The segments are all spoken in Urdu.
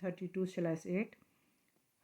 32/8।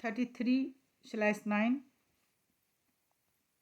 33/9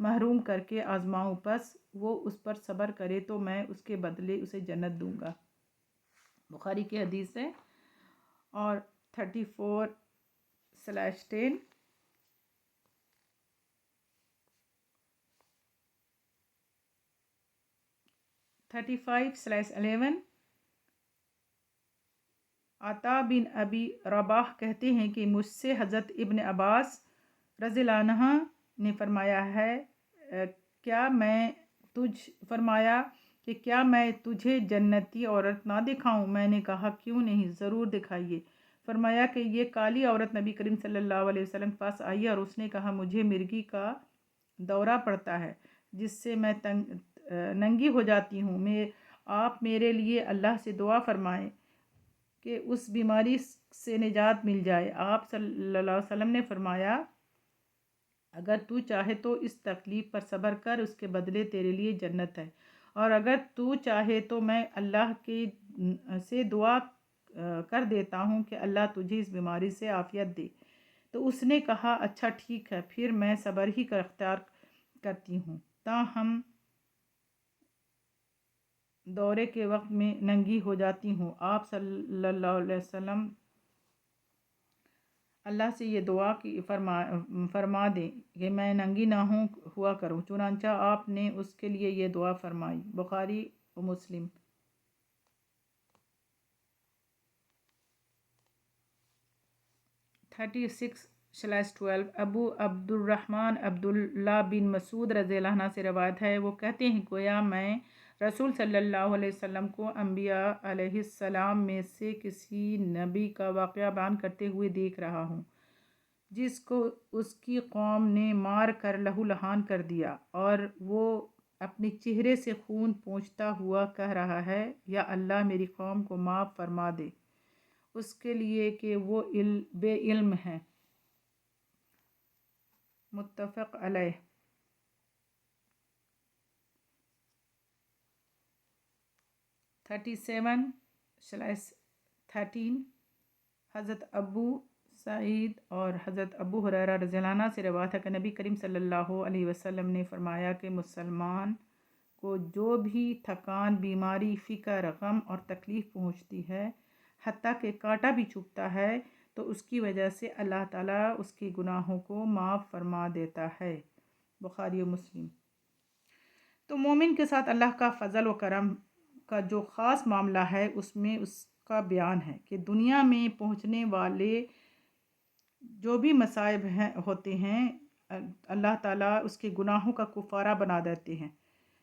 محروم کر کے آزماؤں، پس وہ اس پر صبر کرے تو میں اس کے بدلے اسے جنت دوں گا۔ بخاری کی حدیث ہے۔ اور 34/10 35/11 عطا بن ابی رباح کہتے ہیں کہ مجھ سے حضرت ابن عباس رضی اللہ عنہ نے فرمایا کہ کیا میں تجھے جنتی عورت نہ دکھاؤں؟ میں نے کہا کیوں نہیں، ضرور دکھائیے۔ فرمایا کہ یہ کالی عورت نبی کریم صلی اللہ علیہ وسلم کے پاس آئی اور اس نے کہا مجھے مرگی کا دورہ پڑتا ہے جس سے میں ننگی ہو جاتی ہوں، آپ میرے لیے اللہ سے دعا فرمائیں کہ اس بیماری سے نجات مل جائے۔ آپ صلی اللہ علیہ وسلم نے فرمایا اگر تو چاہے تو اس تکلیف پر صبر کر، اس کے بدلے تیرے لیے جنت ہے، اور اگر تو چاہے تو میں اللہ سے دعا کر دیتا ہوں کہ اللہ تجھے اس بیماری سے عافیت دے۔ تو اس نے کہا اچھا ٹھیک ہے، پھر میں صبر ہی کا اختیار کرتی ہوں تاہم دورے کے وقت میں ننگی ہو جاتی ہوں۔ آپ صلی اللہ علیہ وسلم اللہ سے یہ دعا کی فرما دیں کہ میں ننگی نہ ہوا کروں، چنانچہ آپ نے اس کے لیے یہ دعا فرمائی۔ بخاری و مسلم۔ 36/12 ابو عبد الرحمن عبداللہ بن مسعود رضی اللہ عنہ سے روایت ہے، وہ کہتے ہیں گویا میں رسول صلی اللہ علیہ وسلم کو انبیاء علیہ السلام میں سے کسی نبی کا واقعہ بیان کرتے ہوئے دیکھ رہا ہوں جس کو اس کی قوم نے مار کر لہو لہان کر دیا، اور وہ اپنے چہرے سے خون پوچھتا ہوا کہہ رہا ہے یا اللہ میری قوم کو معاف فرما دے اس کے لیے کہ وہ بے علم ہے۔ متفق علیہ۔ 37/13 حضرت ابو سعید اور حضرت ابو ہریرہ رضی اللہ عنہ سے روایت ہے کہ نبی کریم صلی اللہ علیہ وسلم نے فرمایا کہ مسلمان کو جو بھی تھکان، بیماری، فکر، غم اور تکلیف پہنچتی ہے، حتیٰ کہ کانٹا بھی چبھتا ہے، تو اس کی وجہ سے اللہ تعالیٰ اس کے گناہوں کو معاف فرما دیتا ہے۔ بخاری و مسلم۔ تو مومن کے ساتھ اللہ کا فضل و کرم کا جو خاص معاملہ ہے اس میں اس کا بیان ہے کہ دنیا میں پہنچنے والے جو بھی مصائب ہوتے ہیں اللہ تعالیٰ اس کے گناہوں کا کفارہ بنا دیتے ہیں،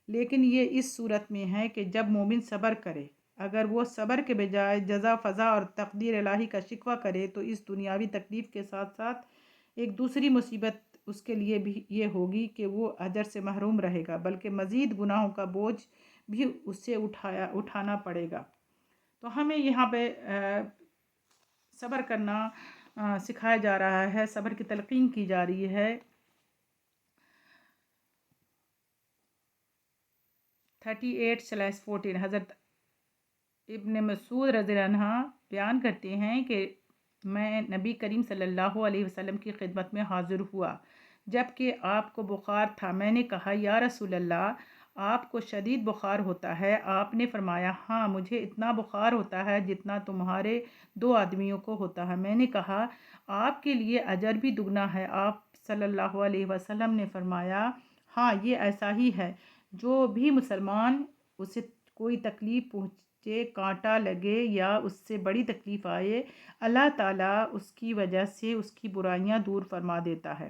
لیکن یہ اس صورت میں ہے کہ جب مومن صبر کرے۔ اگر وہ صبر کے بجائے جزا فضا اور تقدیر الہی کا شکوہ کرے تو اس دنیاوی تکلیف کے ساتھ ساتھ ایک دوسری مصیبت اس کے لیے بھی یہ ہوگی کہ وہ اجر سے محروم رہے گا، بلکہ مزید گناہوں کا بوجھ بھی اسے اٹھانا پڑے گا۔ تو ہمیں یہاں پہ صبر کرنا سکھایا جا رہا ہے، صبر کی تلقین کی جا رہی ہے۔ 38/14 حضرت ابن مسعود رضی اللہ عنہ بیان کرتے ہیں کہ میں نبی کریم صلی اللہ علیہ وسلم کی خدمت میں حاضر ہوا جب کہ آپ کو بخار تھا۔ میں نے کہا یا رسول اللہ، آپ کو شدید بخار ہوتا ہے؟ آپ نے فرمایا ہاں، مجھے اتنا بخار ہوتا ہے جتنا تمہارے 2 آدمیوں کو ہوتا ہے۔ میں نے کہا آپ کے لیے اجر بھی دگنا ہے؟ آپ صلی اللہ علیہ وسلم نے فرمایا ہاں، یہ ایسا ہی ہے، جو بھی مسلمان اسے کوئی تکلیف پہنچے، کانٹا لگے یا اس سے بڑی تکلیف آئے، اللہ تعالیٰ اس کی وجہ سے اس کی برائیاں دور فرما دیتا ہے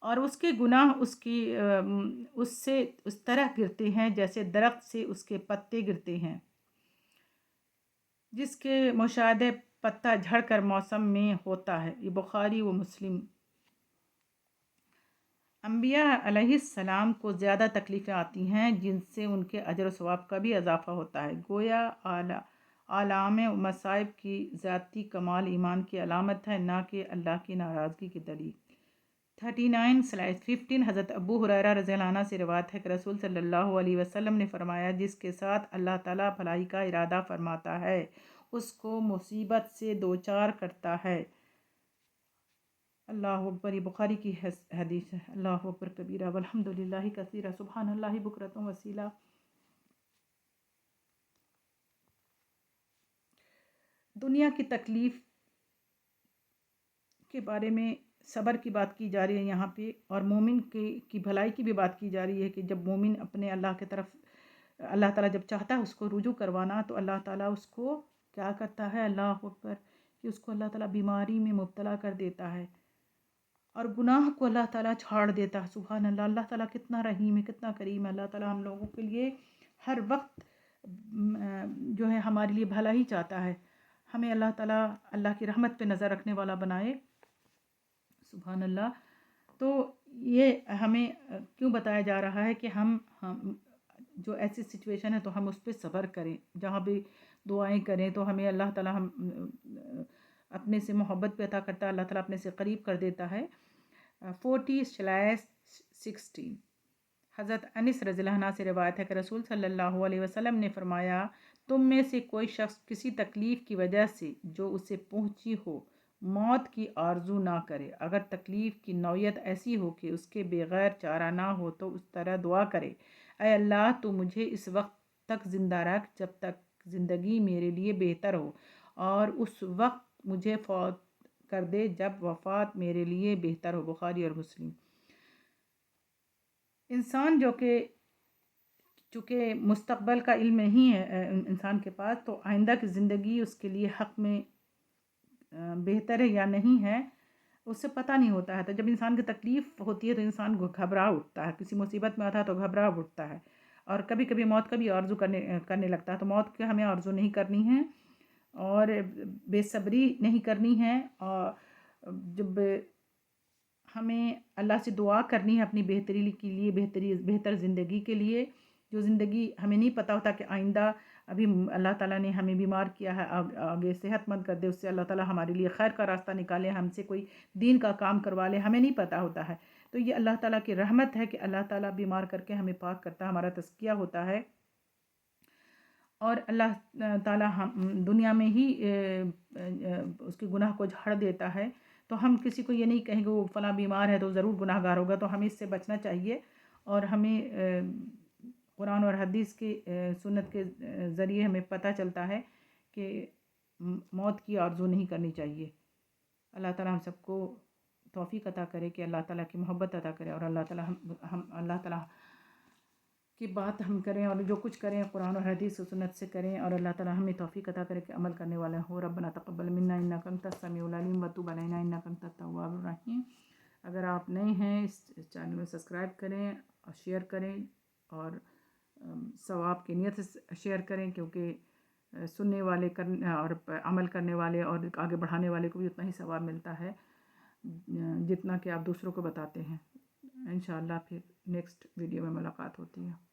اور اس کے گناہ اس سے اس طرح گرتے ہیں جیسے درخت سے اس کے پتے گرتے ہیں جس کے مشاہدے پتا جھڑ کر موسم میں ہوتا ہے۔ یہ بخاری و مسلم۔ انبیاء علیہ السلام کو زیادہ تکلیفیں آتی ہیں جن سے ان کے اجر و ثواب کا بھی اضافہ ہوتا ہے۔ گویا عالم مصائب کی ذاتی کمال ایمان کی علامت ہے، نہ کہ اللہ کی ناراضگی کی دلیل۔ 39/15 حضرت ابو ہریرہ رضی اللہ عنہ سے روایت ہے کہ رسول صلی اللہ علیہ وسلم نے فرمایا جس کے ساتھ اللہ تعالیٰ بھلائی کا ارادہ فرماتا ہے اس کو مصیبت سے دوچار کرتا ہے اللہ اکبر، یہ بخاری کی حدیث ہے۔ اللہ اکبر کبیرہ والحمدللہ کثیرہ سبحان اللہ بکرۃ وصیلہ۔ دنیا کی تکلیف کے بارے میں صبر کی بات کی جا رہی ہے یہاں پہ، اور مومن کی بھلائی کی بھی بات کی جا رہی ہے کہ جب مومن اپنے اللہ کی طرف، اللہ تعالیٰ جب چاہتا ہے اس کو رجوع کروانا تو اللہ تعالیٰ اس کو کیا کرتا ہے، اللہ اکبر، کہ اس کو اللہ تعالیٰ بیماری میں مبتلا کر دیتا ہے اور گناہ کو اللہ تعالیٰ چھاڑ دیتا ہے۔ سبحان اللہ، اللہ تعالیٰ کتنا رحیم ہے، کتنا کریم ہے۔ اللہ تعالیٰ ہم لوگوں کے لیے ہر وقت جو ہے ہمارے لیے بھلا ہی چاہتا ہے۔ ہمیں اللہ تعالیٰ اللہ کی رحمت پہ نظر رکھنے والا بنائے۔ سبحان اللہ۔ تو یہ ہمیں کیوں بتایا جا رہا ہے کہ ہم جو ایسی سچویشن ہے تو ہم اس پہ صبر کریں، جہاں بھی دعائیں کریں تو ہمیں اللہ تعالیٰ ہم اپنے سے محبت پہ عطا کرتا ہے، اللہ تعالیٰ اپنے سے قریب کر دیتا ہے۔ 40/16 حضرت انس رضی اللہ عنہ سے روایت ہے کہ رسول صلی اللہ علیہ وسلم نے فرمایا، تم میں سے کوئی شخص کسی تکلیف کی وجہ سے جو اسے پہنچی ہو موت کی آرزو نہ کرے، اگر تکلیف کی نوعیت ایسی ہو کہ اس کے بغیر چارہ نہ ہو تو اس طرح دعا کرے، اے اللہ تو مجھے اس وقت تک زندہ رکھ جب تک زندگی میرے لیے بہتر ہو، اور اس وقت مجھے فوت کر دے جب وفات میرے لیے بہتر ہو۔ بخاری اور مسلم۔ انسان چونکہ مستقبل کا علم نہیں ہے انسان کے پاس، تو آئندہ کی زندگی اس کے لیے حق میں بہتر ہے یا نہیں ہے اس سے پتہ نہیں ہوتا ہے۔ تو جب انسان کی تکلیف ہوتی ہے تو انسان گھبرا اٹھتا ہے، کسی مصیبت میں آتا ہے تو گھبرا اٹھتا ہے، اور کبھی کبھی موت کا بھی آرزو کرنے لگتا ہے۔ تو موت کے ہمیں آرزو نہیں کرنی ہے اور بے صبری نہیں کرنی ہے، اور جب ہمیں اللہ سے دعا کرنی ہے اپنی بہتری کے لیے، بہتر زندگی کے لیے، جو زندگی ہمیں نہیں پتہ ہوتا کہ آئندہ ابھی اللہ تعالیٰ نے ہمیں بیمار کیا ہے، آگے صحت مند کر دے، اس سے اللہ تعالیٰ ہمارے لیے خیر کا راستہ نکالے، ہم سے کوئی دین کا کام کروا لے، ہمیں نہیں پتہ ہوتا ہے۔ تو یہ اللہ تعالیٰ کی رحمت ہے کہ اللہ تعالیٰ بیمار کر کے ہمیں پاک کرتا ہے، ہمارا تزکیہ ہوتا ہے، اور اللہ تعالیٰ دنیا میں ہی اس کے گناہ کو جھاڑ دیتا ہے۔ تو ہم کسی کو یہ نہیں کہیں گے وہ فلاں بیمار ہے تو ضرور گناہ گار ہوگا، تو ہمیں اس سے بچنا چاہیے، اور ہمیں قرآن اور حدیث کی سنت کے ذریعے ہمیں پتہ چلتا ہے کہ موت کی آرزو نہیں کرنی چاہیے۔ اللہ تعالیٰ ہم سب کو توفیق عطا کرے کہ اللہ تعالیٰ کی محبت عطا کرے، اور اللہ تعالیٰ ہم اللہ تعالیٰ کی بات ہم کریں، اور جو کچھ کریں قرآن اور حدیث و سنت سے کریں، اور اللہ تعالیٰ ہمیں توفیق عطا کرے کہ عمل کرنے والے ہوں۔ ربنا تقبل منا انک انت السمیع العلیم وتب علینا انک انت التواب الرحیم۔ اگر آپ نئے ہیں اس چینل میں سبسکرائب کریں اور شیئر کریں، اور ثواب کی نیت سے شیئر کریں، کیونکہ سننے والے اور عمل کرنے والے اور آگے بڑھانے والے کو بھی اتنا ہی ثواب ملتا ہے جتنا کہ آپ دوسروں کو بتاتے ہیں۔ انشاءاللہ پھر نیکسٹ ویڈیو میں ملاقات ہوتی ہے۔